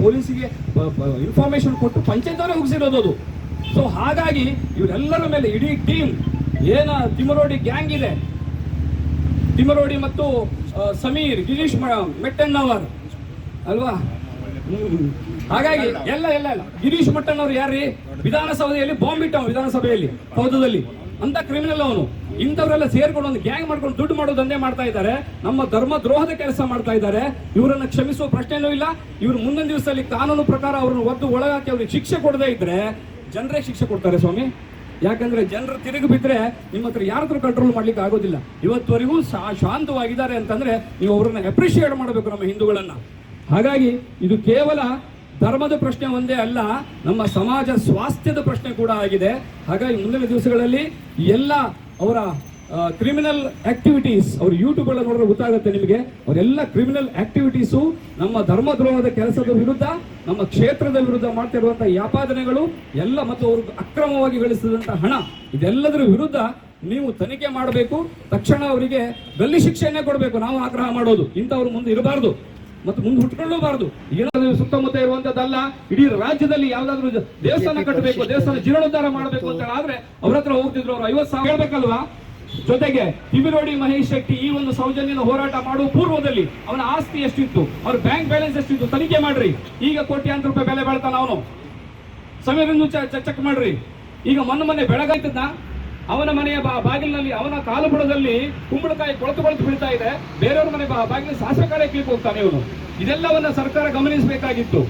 ಪೊಲೀಸಿಗೆ information ಕೊಟ್ಟು ಪಂಚಾಯತ್ ಅವರೇ ಮುಗಿಸಿರೋದು ಅದು. ಸೊ ಹಾಗಾಗಿ ಇವರೆಲ್ಲರ ಮೇಲೆ ಇಡೀ ಟೀಮ್ ಏನ ತಿಮರೋಡಿ ಗ್ಯಾಂಗ್ ಇದೆ, ತಿಮರೋಡಿ ಮತ್ತು ಸಮೀರ್, ಗಿರೀಶ್ ಮೆಟ್ಟಣ್ಣವರ್ ಅಲ್ವಾ, ಹಾಗಾಗಿ ಎಲ್ಲ ಗಿರೀಶ್ ಮಟ್ಟಣ್ಣವ್ರು ಯಾರ್ರಿ, ವಿಧಾನಸಭೆಯಲ್ಲಿ ಬಾಂಬ್ ಇಟ್ಟವ, ವಿಧಾನಸಭೆಯಲ್ಲಿ ಸೌಧದಲ್ಲಿ ಅಂತ ಕ್ರಿಮಿನಲ್ ಅವನು. ಇಂಥವರೆಲ್ಲ ಸೇರ್ಕೊಂಡು ಒಂದು ಗ್ಯಾಂಗ್ ಮಾಡ್ಕೊಂಡು ದುಡ್ಡು ಮಾಡೋದಂದೇ ಮಾಡ್ತಾ ಇದ್ದಾರೆ, ನಮ್ಮ ಧರ್ಮ ದ್ರೋಹದ ಕೆಲಸ ಮಾಡ್ತಾ ಇದ್ದಾರೆ. ಇವರನ್ನ ಕ್ಷಮಿಸುವ ಪ್ರಶ್ನೆನೂ ಇಲ್ಲ. ಇವರು ಮುಂದಿನ ದಿವಸದಲ್ಲಿ ಕಾನೂನು ಪ್ರಕಾರ ಅವ್ರನ್ನ ಒದ್ದು ಒಳಗಾಕಿ ಅವ್ರಿಗೆ ಶಿಕ್ಷೆ ಕೊಡದೇ ಇದ್ರೆ ಜನರೇ ಶಿಕ್ಷೆ ಕೊಡ್ತಾರೆ ಸ್ವಾಮಿ. ಯಾಕಂದ್ರೆ ಜನರು ತಿರುಗಿ ಬಿದ್ರೆ ನಿಮ್ಮ ಹತ್ರ ಯಾರ ಹತ್ರ ಕಂಟ್ರೋಲ್ ಮಾಡ್ಲಿಕ್ಕೆ ಆಗೋದಿಲ್ಲ. ಇವತ್ತುವರೆಗೂ ಶಾಂತವಾಗಿದ್ದಾರೆ ಅಂತಂದ್ರೆ ನೀವು ಅವ್ರನ್ನ ಅಪ್ರಿಷಿಯೇಟ್ ಮಾಡಬೇಕು ನಮ್ಮ ಹಿಂದೂಗಳನ್ನ. ಹಾಗಾಗಿ ಇದು ಕೇವಲ ಧರ್ಮದ ಪ್ರಶ್ನೆ ಒಂದೇ ಅಲ್ಲ, ನಮ್ಮ ಸಮಾಜ ಸ್ವಾಸ್ಥ್ಯದ ಪ್ರಶ್ನೆ ಕೂಡ ಆಗಿದೆ. ಹಾಗಾಗಿ ಮುಂದಿನ ದಿವಸಗಳಲ್ಲಿ ಎಲ್ಲ ಅವರ ಕ್ರಿಮಿನಲ್ ಆಕ್ಟಿವಿಟೀಸ್, ಅವರು ಯೂಟ್ಯೂಬ್ ಎಲ್ಲ ನೋಡಿದ್ರೆ ಗೊತ್ತಾಗುತ್ತೆ ನಿಮಗೆ, ಅವರೆಲ್ಲ ಕ್ರಿಮಿನಲ್ ಆಕ್ಟಿವಿಟೀಸು ನಮ್ಮ ಧರ್ಮ ದ್ರೋಹದ ಕೆಲಸದ ವಿರುದ್ಧ, ನಮ್ಮ ಕ್ಷೇತ್ರದ ವಿರುದ್ಧ ಮಾಡ್ತಿರುವಂತಹ ಯಾಪಾದನೆಗಳು ಎಲ್ಲ ಮತ್ತು ಅವರು ಅಕ್ರಮವಾಗಿ ಗಳಿಸಿದಂತಹ ಹಣ, ಇದೆಲ್ಲದರ ವಿರುದ್ಧ ನೀವು ತನಿಖೆ ಮಾಡಬೇಕು. ತಕ್ಷಣ ಅವರಿಗೆ ಗಲ್ಲಿ ಶಿಕ್ಷೆಯನ್ನೇ ಕೊಡಬೇಕು. ನಾವು ಆಗ್ರಹ ಮಾಡೋದು ಇಂಥವ್ರು ಮುಂದೆ ಇರಬಾರ್ದು ಮತ್ತು ಮುಂದೆ ಹುಟ್ಕೊಳ್ಳಬಾರದು. ಏನಾದ್ರೂ ಸುತ್ತಮುತ್ತ ಇರುವಂತದ್ದಲ್ಲ, ಇಡೀ ರಾಜ್ಯದಲ್ಲಿ ಯಾವ್ದಾದ್ರು ದೇವಸ್ಥಾನ ಕಟ್ಟಬೇಕು, ದೇವಸ್ಥಾನ ಜೀರ್ಣೋದ್ಧಾರ ಮಾಡಬೇಕು ಅಂತ ಆದ್ರೆ ಅವ್ರ ಹತ್ರ ಹೋಗ್ತಿದ್ರು, ಅವ್ರು 50,000 ಹೇಳ್ಬೇಕಲ್ವಾ. ಜೊತೆಗೆ ತಿಮಿರೋಡಿ ಮಹೇಶ್ ಶೆಟ್ಟಿ ಈ ಒಂದು ಸೌಜನ್ಯದ ಹೋರಾಟ ಮಾಡುವ ಪೂರ್ವದಲ್ಲಿ ಅವನ ಆಸ್ತಿ ಎಷ್ಟಿತ್ತು, ಅವ್ರ ಬ್ಯಾಂಕ್ ಬ್ಯಾಲೆನ್ಸ್ ಎಷ್ಟಿತ್ತು ತನಿಖೆ ಮಾಡ್ರಿ. ಈಗ ಕೋಟ್ಯಾಂತರ ರೂಪಾಯಿ ಬೆಲೆ ಬಾಳ್ತಾನ ಅವನು. ಸಮೀರನ್ನು ಚೆಕ್ ಮಾಡ್ರಿ. ಈಗ ಮೊನ್ನೆ ಬೆಳಗಾಯ್ತದ ಅವನ ಮನೆಯ ಬಾಗಿಲಿನಲ್ಲಿ, ಅವನ ಕಾಲುಬುಡದಲ್ಲಿ ಕುಂಬಳಕಾಯಿ ಕೊಳತು ಬೀಳ್ತಾ ಇದೆ, ಬೇರೆಯವ್ರ ಮನೆ ಬಾಗಿಲಿನ ಸಾಸಿವೆ ಕಾಯಿ ಕ್ಲಿಕ್ ಹೋಗ್ತಾನೆ ಇವನು. ಇದೆಲ್ಲವನ್ನ ಸರ್ಕಾರ ಗಮನಿಸಬೇಕಾಗಿತ್ತು.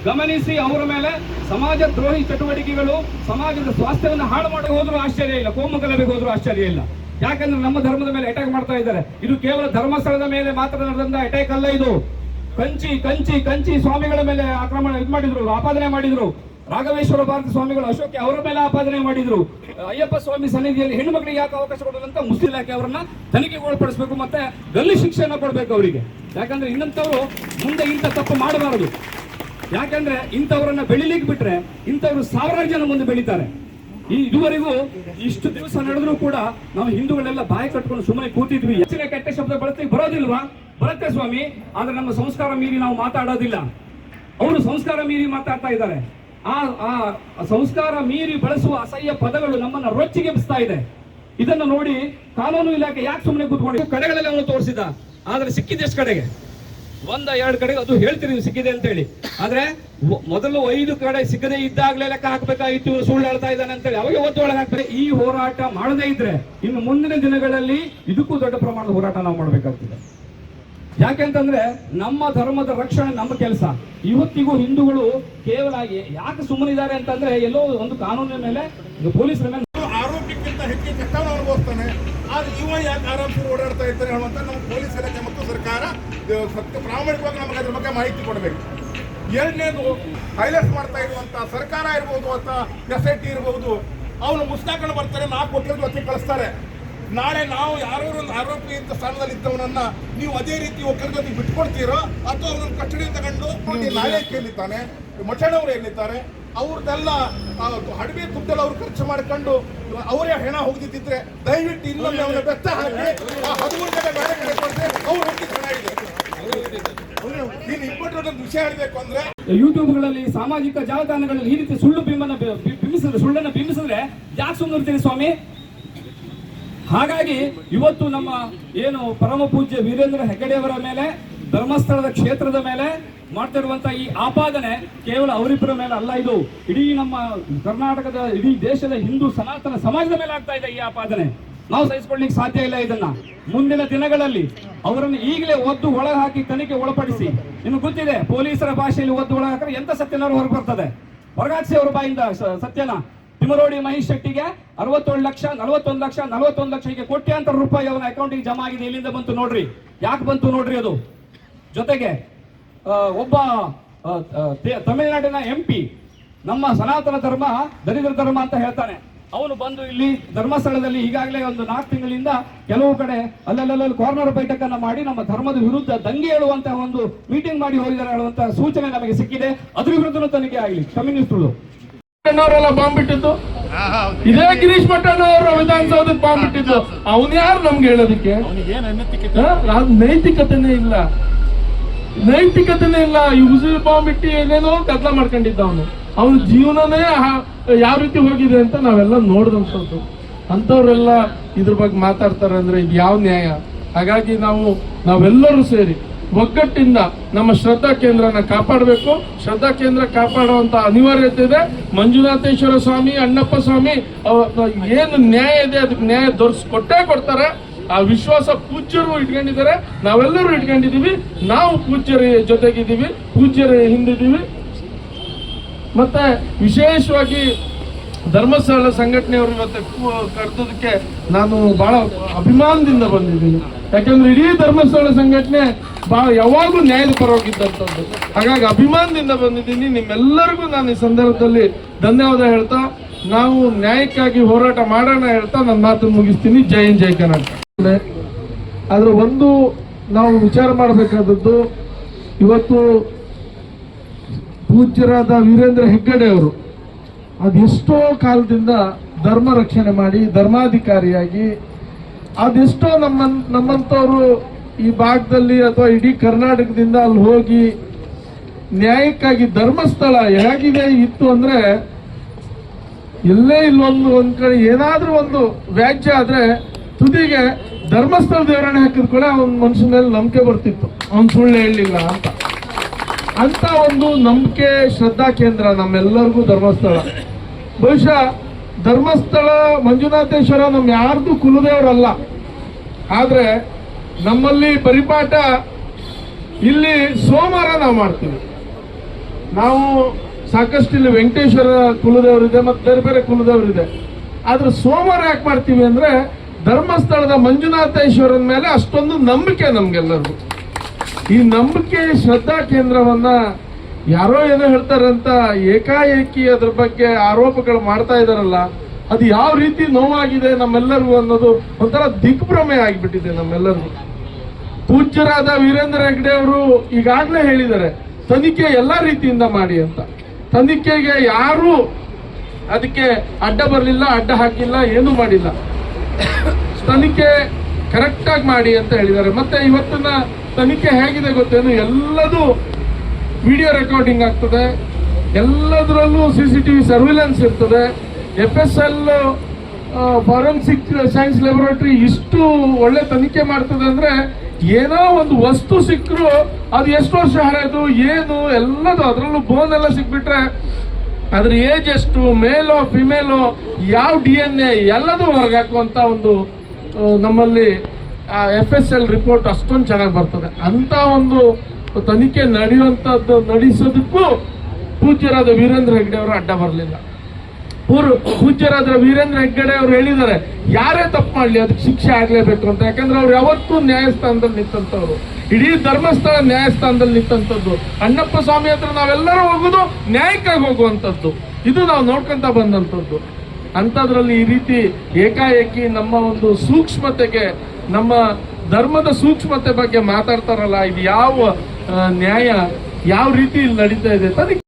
ಗಮನಿಸಿ ಅವರ ಮೇಲೆ ಸಮಾಜ ದ್ರೋಹಿ ಚಟುವಟಿಕೆಗಳು, ಸಮಾಜದ ಸ್ವಾಸ್ಥ್ಯವನ್ನು ಹಾಳು ಮಾಡಿ ಹೋದ್ರೂ ಆಶ್ಚರ್ಯ ಇಲ್ಲ, ಕೋಮು ಗಲಭೆಗೆ ಹೋದ್ರೂ ಆಶ್ಚರ್ಯ ಇಲ್ಲ. ಯಾಕಂದ್ರೆ ನಮ್ಮ ಧರ್ಮದ ಮೇಲೆ ಅಟ್ಯಾಕ್ ಮಾಡ್ತಾ ಇದ್ದಾರೆ. ಇದು ಕೇವಲ ಧರ್ಮಸ್ಥಳದ ಮೇಲೆ ಮಾತ್ರ ನಡೆದ ಅಟ್ಯಾಕ್ ಅಲ್ಲ, ಇದು ಕಂಚಿ ಸ್ವಾಮಿಗಳ ಮೇಲೆ ಆಕ್ರಮಣ ಮಾಡಿದ್ರು, ಆಪಾದನೆ ಮಾಡಿದ್ರು. ರಾಘವೇಶ್ವರ ಭಾರತಿ ಸ್ವಾಮಿಗಳು ಅಶೋಕ್ ಅವರ ಮೇಲೆ ಆಪಾದನೆ ಮಾಡಿದ್ರು. ಅಯ್ಯಪ್ಪ ಸ್ವಾಮಿ ಸನ್ನಿಧಿಯಲ್ಲಿ ಹೆಣ್ಣು ಮಕ್ಕಳಿಗೆ ಯಾಕೆ ಅವಕಾಶ ಕೊಡೋದಂತ ಮುಸ್ಲಿಂ ಇಲಾಖೆ ಅವರನ್ನ ತನಿಖೆಗೆ ಒಳಪಡಿಸಬೇಕು, ಮತ್ತೆ ಗಲ್ಲಿ ಶಿಕ್ಷೆಯನ್ನು ಕೊಡಬೇಕು ಅವರಿಗೆ. ಯಾಕಂದ್ರೆ ಇನ್ನಂತವರು ಮುಂದೆ ಇಂಥ ತಪ್ಪು ಮಾಡಬಾರದು. ಯಾಕಂದ್ರೆ ಇಂಥವ್ರನ್ನ ಬೆಳಿಲಿಕ್ಕೆ ಬಿಟ್ರೆ ಇಂಥವ್ರು ಸಾವಿರಾರು ಜನ ಮುಂದೆ ಬೆಳೀತಾರೆ. ಇದುವರೆಗೂ ಇಷ್ಟು ದಿವಸ ನಡೆದ್ರು ಕೂಡ ನಾವು ಹಿಂದೂಗಳೆಲ್ಲ ಬಾಯಿ ಕಟ್ಕೊಂಡು ಸುಮ್ಮನೆ ಕೂತಿದ್ವಿ. ಹೆಚ್ಚಿನ ಕೆಟ್ಟ ಶಬ್ದ ಬಳಸ್ಲಿಕ್ಕೆ ಬರೋದಿಲ್ವಾ? ಬರುತ್ತೆ ಸ್ವಾಮಿ, ಆದ್ರೆ ನಮ್ಮ ಸಂಸ್ಕಾರ ಮೀರಿ ನಾವು ಮಾತಾಡೋದಿಲ್ಲ. ಅವರು ಸಂಸ್ಕಾರ ಮೀರಿ ಮಾತಾಡ್ತಾ ಇದ್ದಾರೆ. ಆ ಸಂಸ್ಕಾರ ಮೀರಿ ಬಳಸುವ ಅಸಹ್ಯ ಪದಗಳು ನಮ್ಮನ್ನ ರೊಚ್ಚಿಗೆಬ್ಬಿಸ್ತಾ ಇದೆ. ಇದನ್ನು ನೋಡಿ ಕಾನೂನು ಇಲಾಖೆ ಯಾಕೆ ಸುಮ್ಮನೆ ಕೂತ್ಕೊಂಡು ಕಡೆಗಳಲ್ಲಿ ಅವನು ತೋರಿಸಿದ, ಆದ್ರೆ ಸಿಕ್ಕಿದೆಷ್ಟು ಕಡೆಗೆ? 1-2 ಕಡೆಗೆ ಅದು ಹೇಳ್ತೀರಿ ಸಿಕ್ಕಿದೆ ಅಂತ ಹೇಳಿ. ಆದ್ರೆ ಮೊದಲು 5 ಕಡೆ ಸಿಗದೆ ಇದ್ದಾಗಲೇ ಲೆಕ್ಕ ಹಾಕಬೇಕಾಗಿತ್ತು, ಸುಳ್ಳು ಹೇಳ್ತಾ ಇದ್ದಾನೆ ಅಂತೇಳಿ ಅವಾಗ ಒತ್ತೊಳಗೆ ಹಾಕ್ತಾರೆ. ಈ ಹೋರಾಟ ಮಾಡದೇ ಇದ್ರೆ ಇನ್ನು ಮುಂದಿನ ದಿನಗಳಲ್ಲಿ ಇದಕ್ಕೂ ದೊಡ್ಡ ಪ್ರಮಾಣದ ಹೋರಾಟ ನಾವು ಮಾಡಬೇಕಾಗ್ತದೆ. ಯಾಕೆಂತಂದ್ರೆ ನಮ್ಮ ಧರ್ಮದ ರಕ್ಷಣೆ ನಮ್ಮ ಕೆಲಸ. ಇವತ್ತಿಗೂ ಹಿಂದೂಗಳು ಕೇವಲ ಯಾಕೆ ಸುಮ್ಮನಿದ್ದಾರೆ ಅಂತಂದ್ರೆ ಎಲ್ಲೋ ಒಂದು ಕಾನೂನಿನ ಮೇಲೆ, ಪೊಲೀಸರ ಮೇಲೆ ಆರೋಗ್ಯಕ್ಕಿಂತ ಹೆಚ್ಚಿನ ಕಷ್ಟವನ್ನು ಅನುಭವಿಸ್ತಾನೆ. ಆದ್ರೆ ಇವ ಯಾಕೆ ಆರಾಮ್ಸಿ ಓಡಾಡ್ತಾ ಇರ್ತಾರೆ ಹೇಳುವಂತ ನಮ್ಮ ಪೊಲೀಸ್ ಇಲಾಖೆ ಮತ್ತು ಸರ್ಕಾರ ಪ್ರಾಮಾಣಿಕವಾಗಿ ನಮಗೆ ಅದ್ರ ಬಗ್ಗೆ ಮಾಹಿತಿ ಕೊಡಬೇಕು. ಎರಡನೇದು, ಹೈಲೈಟ್ ಮಾಡ್ತಾ ಇರುವಂತ ಸರ್ಕಾರ ಇರ್ಬೋದು ಅಥವಾ SIT ಇರ್ಬೋದು, ಅವನು ಮುಸ್ತಾಕೊಂಡು ಬರ್ತಾರೆ, 4 ವರ್ಷದ ಜೊತೆ ಕಳಿಸ್ತಾರೆ. ನಾಳೆ ನಾವು ಯಾರೋ ಒಂದು ಆರೋಪಿ ಅಂತ ಸ್ಥಾನದಲ್ಲಿ ಇದ್ದವನನ್ನ ನೀವು ಅದೇ ರೀತಿ ಒಕ್ಕರ ಜೊತೆ ಬಿಟ್ಕೊಡ್ತೀರೋ ಅಥವಾ ಅವನನ್ನು ಕಸ್ಟಡಿ ತಗೊಂಡು ನಾಯಕ ಎಲ್ಲಿದ್ದಾನೆ, ಮಠಣವರು ಎಲ್ಲಿದ್ದಾರೆ, ಅವ್ರದ್ದೆಲ್ಲ ಹಡವೆ ದುಡ್ಡೆಲ್ಲ ಅವ್ರು ಖರ್ಚು ಮಾಡ್ಕೊಂಡು ಅವರೇ ಹೆಣ ಹೋಗ್ದಿದ್ರೆ ದಯವಿಟ್ಟು ಇನ್ನೊಮ್ಮೆ ಅವನ ಬೆತ್ತ ಹಾಕಿ 13 ಕಡೆ ಬೇರೆ ಕಡೆ ಕೊಡ್ತಾರೆ. ಅವ್ರು ಹೋಗಿ ಚೆನ್ನಾಗಿದೆ. ನೀನು ಇಂಪಾರ್ಟೆಂಟ್ ವಿಷಯ ಹೇಳಬೇಕು ಅಂದ್ರೆ, ಯೂಟ್ಯೂಬ್ಗಳಲ್ಲಿ, ಸಾಮಾಜಿಕ ಜಾಲತಾಣಗಳಲ್ಲಿ ಈ ರೀತಿ ಸುಳ್ಳನ್ನು ಬಿಂಬಿಸಿದ್ರೆ ಯಾಕೆ ಸುಮ್ಮನಿರ್ತೀರಿ ಸ್ವಾಮಿ? ಹಾಗಾಗಿ ಇವತ್ತು ನಮ್ಮ ಏನು ಪರಮ ಪೂಜ್ಯ ವೀರೇಂದ್ರ ಹೆಗ್ಗಡೆಯವರ ಮೇಲೆ, ಧರ್ಮಸ್ಥಳದ ಕ್ಷೇತ್ರದ ಮೇಲೆ ಮಾಡ್ತಿರುವಂತಹ ಈ ಆಪಾದನೆ ಕೇವಲ ಅವರಿಬ್ಬರ ಮೇಲೆ ಅಲ್ಲ, ಇದು ಇಡೀ ನಮ್ಮ ಕರ್ನಾಟಕದ, ಇಡೀ ದೇಶದ ಹಿಂದೂ ಸನಾತನ ಸಮಾಜದ ಮೇಲೆ ಆಗ್ತಾ ಇದೆ ಈ ಆಪಾದನೆ. ನಾವು ಸಹಿಸಿಕೊಳ್ಳಿಕ್ಕೆ ಸಾಧ್ಯ ಇಲ್ಲ ಇದನ್ನ. ಮುಂದಿನ ದಿನಗಳಲ್ಲಿ ಅವರನ್ನು ಈಗಲೇ ಒದ್ದು ಒಳಗೆ ಹಾಕಿ ತನಿಖೆ ಒಳಪಡಿಸಿ, ನಿಮ್ಗೆ ಗೊತ್ತಿದೆ ಪೊಲೀಸರ ಭಾಷೆಯಲ್ಲಿ ಒದ್ದು ಒಳಗೆ ಹಾಕಿದ್ರೆ ಎಂತ ಸತ್ಯನಾರು ಹೊರಗೆ ಬರ್ತದೆ. ಹೊರಗಾಕ್ಸಿ ಅವರ ಬಾಯಿಂದ ಸತ್ಯನ. ತಿಮರೋಡಿ ಮಹೇಶ್ ಶೆಟ್ಟಿಗೆ 61 ಲಕ್ಷ, 41 ಲಕ್ಷ, ಹೀಗೆ ಕೋಟ್ಯಾಂತರ ರೂಪಾಯಿ ಅವನ ಅಕೌಂಟಿಗೆ ಜಮಾ ಆಗಿದೆ. ಎಲ್ಲಿಂದ ಬಂತು ನೋಡ್ರಿ, ಯಾಕೆ ಬಂತು ನೋಡ್ರಿ ಅದು. ಜೊತೆಗೆ ಒಬ್ಬ ತಮಿಳುನಾಡಿನ MP ನಮ್ಮ ಸನಾತನ ಧರ್ಮ ದರಿದ್ರ ಧರ್ಮ ಅಂತ ಹೇಳ್ತಾನೆ. ಅವನು ಬಂದು ಇಲ್ಲಿ ಧರ್ಮಸ್ಥಳದಲ್ಲಿ ಈಗಾಗಲೇ ಒಂದು 4 ತಿಂಗಳಿಂದ ಕೆಲವು ಕಡೆ ಅಲ್ಲಲ್ಲಿ ಕಾರ್ನರ್ ಬೈಠಕನ್ನ ಮಾಡಿ ನಮ್ಮ ಧರ್ಮದ ವಿರುದ್ಧ ದಂಗೆ ಹೇಳುವಂತಹ ಒಂದು ಮೀಟಿಂಗ್ ಮಾಡಿ ಹೋಗಿದ್ದಾರೆ ಹೇಳುವಂತಹ ಸೂಚನೆ ನಮಗೆ ಸಿಕ್ಕಿದೆ. ಅದ್ರ ವಿರುದ್ಧ ತನಿಖೆ ಆಗಲಿ. ಕಮ್ಯುನಿಸ್ಟ್ಗಳು ಅವರೆಲ್ಲ ಬಾಂಬ್ ಬಿಟ್ಟಿದ್ದು ಇದೇ ಗಿರೀಶ್ ಮಟ್ಟಣ್ಣವರ ವಿಧಾನಸೌಧಕ್ಕೆ ಬಾಂಬ್ ಬಿಟ್ಟಿದ್ದು. ಅವನು ಯಾರು ನಮ್ಗೆ ಹೇಳೋದಕ್ಕೆ? ನೈತಿಕತೆನೇ ಇಲ್ಲ. ನೈತಿಕತೆನೇ ಇಲ್ಲ. ಈ ಉಸಿರು ಬಾಂಬ್ ಇಟ್ಟು ಏನೇನೋ ಕತ್ಲ ಮಾಡ್ಕೊಂಡಿದ್ದ ಅವನ ಜೀವನನೇ ಯಾವ ರೀತಿ ಹೋಗಿದೆ ಅಂತ ನಾವೆಲ್ಲ ನೋಡಿದಂಥದ್ದು. ಅಂಥವ್ರೆಲ್ಲ ಇದ್ರ ಬಗ್ಗೆ ಮಾತಾಡ್ತಾರೆ ಅಂದ್ರೆ ಇದು ಯಾವ ನ್ಯಾಯ? ಹಾಗಾಗಿ ನಾವೆಲ್ಲರೂ ಸೇರಿ ಒಗ್ಗಟ್ಟಿಂದ ನಮ್ಮ ಶ್ರದ್ಧಾ ಕೇಂದ್ರನ ಕಾಪಾಡಬೇಕು. ಶ್ರದ್ಧಾ ಕೇಂದ್ರ ಕಾಪಾಡುವಂತ ಅನಿವಾರ್ಯತೆ ಇದೆ. ಮಂಜುನಾಥೇಶ್ವರ ಸ್ವಾಮಿ, ಅಣ್ಣಪ್ಪ ಸ್ವಾಮಿ ಏನು ನ್ಯಾಯ ಇದೆ ಅದಕ್ಕೆ ನ್ಯಾಯ ಕೊಟ್ಟೇ ಕೊಡ್ತಾರೆ. ಆ ವಿಶ್ವಾಸ ಪೂಜ್ಯರು ಇಟ್ಕೊಂಡಿದ್ದಾರೆ, ನಾವೆಲ್ಲರೂ ಇಟ್ಕೊಂಡಿದೀವಿ. ನಾವು ಪೂಜ್ಯರ ಜೊತೆಗಿದ್ದೀವಿ, ಪೂಜ್ಯರ ಹಿಂದಿದ್ದೀವಿ. ಮತ್ತೆ ವಿಶೇಷವಾಗಿ ಧರ್ಮಸ್ಥಳ ಸಂಘಟನೆಯವರು ಇವತ್ತು ಕರೆದೋದಕ್ಕೆ ನಾನು ಬಹಳ ಅಭಿಮಾನದಿಂದ ಬಂದಿದ್ದೀನಿ. ಯಾಕಂದ್ರೆ ಇಡೀ ಧರ್ಮಸ್ಥಳ ಸಂಘಟನೆ ಯಾವಾಗಲೂ ನ್ಯಾಯದ ಪರವಾಗಿದ್ದಂಥದ್ದು. ಹಾಗಾಗಿ ಅಭಿಮಾನದಿಂದ ಬಂದಿದ್ದೀನಿ. ನಿಮ್ಮೆಲ್ಲರಿಗೂ ನಾನು ಈ ಸಂದರ್ಭದಲ್ಲಿ ಧನ್ಯವಾದ ಹೇಳ್ತಾ, ನಾವು ನ್ಯಾಯಕ್ಕಾಗಿ ಹೋರಾಟ ಮಾಡೋಣ ಹೇಳ್ತಾ ನನ್ನ ಮಾತನ್ನು ಮುಗಿಸ್ತೀನಿ. ಜೈ ಹಿಂದ್, ಜೈ ಕರ್ನಾಟಕ. ಆದ್ರೆ ಒಂದು ನಾವು ವಿಚಾರ ಮಾಡಬೇಕಾದದ್ದು, ಇವತ್ತು ಪೂಜ್ಯರಾದ ವೀರೇಂದ್ರ ಹೆಗ್ಗಡೆ ಅವರು ಅದೆಷ್ಟೋ ಕಾಲದಿಂದ ಧರ್ಮ ರಕ್ಷಣೆ ಮಾಡಿ ಧರ್ಮಾಧಿಕಾರಿಯಾಗಿ ಅದೆಷ್ಟೋ ನಮ್ಮಂಥವ್ರು ಈ ಭಾಗದಲ್ಲಿ ಅಥವಾ ಇಡೀ ಕರ್ನಾಟಕದಿಂದ ಅಲ್ಲಿ ಹೋಗಿ ನ್ಯಾಯಕ್ಕಾಗಿ ಧರ್ಮಸ್ಥಳ ಹೇಗಿದೆ ಇತ್ತು ಅಂದ್ರೆ, ಎಲ್ಲೇ ಒಂದ್ ಕಡೆ ಏನಾದ್ರೂ ಒಂದು ವ್ಯಾಜ್ಯ ಆದ್ರೆ ತುದಿಗೆ ಧರ್ಮಸ್ಥಳ ದೇವರನ್ನ ಹಾಕಿದ ಕೂಡ ಅವನ ಮನುಷ್ಯನ ಮೇಲೆ ನಂಬಿಕೆ ಬರ್ತಿತ್ತು, ಅವನ್ ಸುಳ್ಳು ಹೇಳಲಿಲ್ಲ ಅಂತ ಒಂದು ನಂಬಿಕೆ ಶ್ರದ್ಧಾ ಕೇಂದ್ರ ನಮ್ಮೆಲ್ಲರಿಗೂ ಧರ್ಮಸ್ಥಳ. ಬಹುಶಃ ಧರ್ಮಸ್ಥಳ ಮಂಜುನಾಥೇಶ್ವರ ನಮ್ ಯಾರ್ದು ಕುಲದೇವರಲ್ಲ, ಆದ್ರೆ ನಮ್ಮಲ್ಲಿ ಪರಿಪಾಠ ಇಲ್ಲಿ ಸೋಮವಾರ ನಾವು ಮಾಡ್ತೀವಿ. ನಾವು ಸಾಕಷ್ಟು ಇಲ್ಲಿ ವೆಂಕಟೇಶ್ವರ ಕುಲದೇವರಿದೆ ಮತ್ತೆ ಬೇರೆ ಬೇರೆ ಕುಲದೇವರಿದೆ. ಆದ್ರೆ ಸೋಮವಾರ ಯಾಕೆ ಮಾಡ್ತೀವಿ ಅಂದ್ರೆ ಧರ್ಮಸ್ಥಳದ ಮಂಜುನಾಥೇಶ್ವರನ ಮೇಲೆ ಅಷ್ಟೊಂದು ನಂಬಿಕೆ ನಮ್ಗೆಲ್ಲರಿಗೂ. ಈ ನಂಬಿಕೆ ಶ್ರದ್ಧಾ ಕೇಂದ್ರವನ್ನ ಯಾರೋ ಏನೋ ಹೇಳ್ತಾರಂತ ಏಕಾಏಕಿ ಅದ್ರ ಬಗ್ಗೆ ಆರೋಪಗಳು ಮಾಡ್ತಾ ಇದಾರಲ್ಲ, ಅದು ಯಾವ ರೀತಿ ನೋವಾಗಿದೆ ನಮ್ಮೆಲ್ಲರಿಗೂ ಅನ್ನೋದು ಒಂಥರ ದಿಗ್ಭ್ರಮೆ ಆಗಿಬಿಟ್ಟಿದೆ ನಮ್ಮೆಲ್ಲರಿಗೂ. ಪೂಜ್ಯರಾದ ವೀರೇಂದ್ರ ಹೆಗ್ಗಡೆ ಅವರು ಈಗಾಗಲೇ ಹೇಳಿದ್ದಾರೆ ತನಿಖೆ ಎಲ್ಲಾ ರೀತಿಯಿಂದ ಮಾಡಿ ಅಂತ. ತನಿಖೆಗೆ ಯಾರು ಅದಕ್ಕೆ ಅಡ್ಡ ಬರಲಿಲ್ಲ, ಅಡ್ಡ ಹಾಕಿಲ್ಲ, ಏನು ಮಾಡಿಲ್ಲ. ತನಿಖೆ ಕರೆಕ್ಟ್ ಆಗಿ ಮಾಡಿ ಅಂತ ಹೇಳಿದ್ದಾರೆ. ಮತ್ತೆ ಇವತ್ತಿನ ತನಿಖೆ ಹೇಗಿದೆ ಗೊತ್ತೇನು? ಎಲ್ಲದೂ ವಿಡಿಯೋ ರೆಕಾರ್ಡಿಂಗ್ ಆಗ್ತದೆ, ಎಲ್ಲದರಲ್ಲೂ CCTV ಸರ್ವಿಲೆನ್ಸ್ ಇರ್ತದೆ. FSL ಫಾರೆನ್ಸಿಕ್ ಸೈನ್ಸ್ ಲ್ಯಾಬೊರೇಟರಿ ಇಷ್ಟು ಒಳ್ಳೆ ತನಿಖೆ ಮಾಡ್ತದೆ ಅಂದ್ರೆ, ಏನೋ ಒಂದು ವಸ್ತು ಸಿಕ್ಕರು ಅದು ಎಷ್ಟು ವರ್ಷ ಹಳೆಯದು ಏನು ಎಲ್ಲದು, ಅದರಲ್ಲೂ ಬೋನ್ ಎಲ್ಲ ಸಿಕ್ಬಿಟ್ರೆ ಅದ್ರ ಏಜ್ ಎಷ್ಟು, ಮೇಲೋ ಫಿಮೇಲೋ, ಯಾವ DNA ಎಲ್ಲದೂ ಹೊರಗೆ ಹಾಕುವಂತ ಒಂದು ನಮ್ಮಲ್ಲಿ FSL ರಿಪೋರ್ಟ್ ಅಷ್ಟೊಂದು ಚೆನ್ನಾಗಿ ಬರ್ತದೆ. ಅಂತ ಒಂದು ತನಿಖೆ ನಡೆಸೋದಕ್ಕೂ ಪೂಜ್ಯರಾದ ವೀರೇಂದ್ರ ಹೆಗ್ಗಡೆ ಅವರು ಅಡ್ಡ ಬರಲಿಲ್ಲ. ಪೂಜ್ಯರಾದ ವೀರೇಂದ್ರ ಹೆಗ್ಗಡೆ ಅವರು ಹೇಳಿದ್ದಾರೆ ಯಾರೇ ತಪ್ಪು ಮಾಡ್ಲಿ ಅದಕ್ಕೆ ಶಿಕ್ಷೆ ಆಗ್ಲೇಬೇಕು ಅಂತ. ಯಾಕಂದ್ರೆ ಅವ್ರು ಯಾವತ್ತೂ ನ್ಯಾಯಸ್ಥಾನದಲ್ಲಿ ನಿಂತಂತವ್ರು, ಇಡೀ ಧರ್ಮಸ್ಥಳ ನ್ಯಾಯಸ್ಥಾನದಲ್ಲಿ ನಿಂತಂತದ್ದು. ಅಣ್ಣಪ್ಪ ಸ್ವಾಮಿ ಹತ್ರ ನಾವೆಲ್ಲರೂ ಹೋಗೋದು ನ್ಯಾಯಕ್ಕಾಗಿ ಹೋಗುವಂಥದ್ದು, ಇದು ನಾವು ನೋಡ್ಕೊಂತ ಬಂದಂಥದ್ದು. ಅಂಥದ್ರಲ್ಲಿ ಈ ರೀತಿ ಏಕಾಏಕಿ ನಮ್ಮ ಒಂದು ಸೂಕ್ಷ್ಮತೆಗೆ, ನಮ್ಮ ಧರ್ಮದ ಸೂಕ್ಷ್ಮತೆ ಬಗ್ಗೆ ಮಾತಾಡ್ತಾರಲ್ಲ, ಇದು ಯಾವ ನ್ಯಾಯ? ಯಾವ ರೀತಿ ಇಲ್ಲಿ ನಡೀತಾ ಇದೆ? ತನಿಖೆ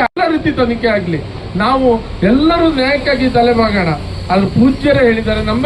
ಎಲ್ಲ ರೀತಿ ತನಿಖೆ ಆಗ್ಲಿ, ನಾವು ಎಲ್ಲರೂ ನ್ಯಾಯಕ್ಕಾಗಿ ತಲೆಬಾಗೋಣ. ಅಲ್ಲಿ ಪೂಜ್ಯರೇ ಹೇಳಿದ್ದಾರೆ ನಮ್ಮ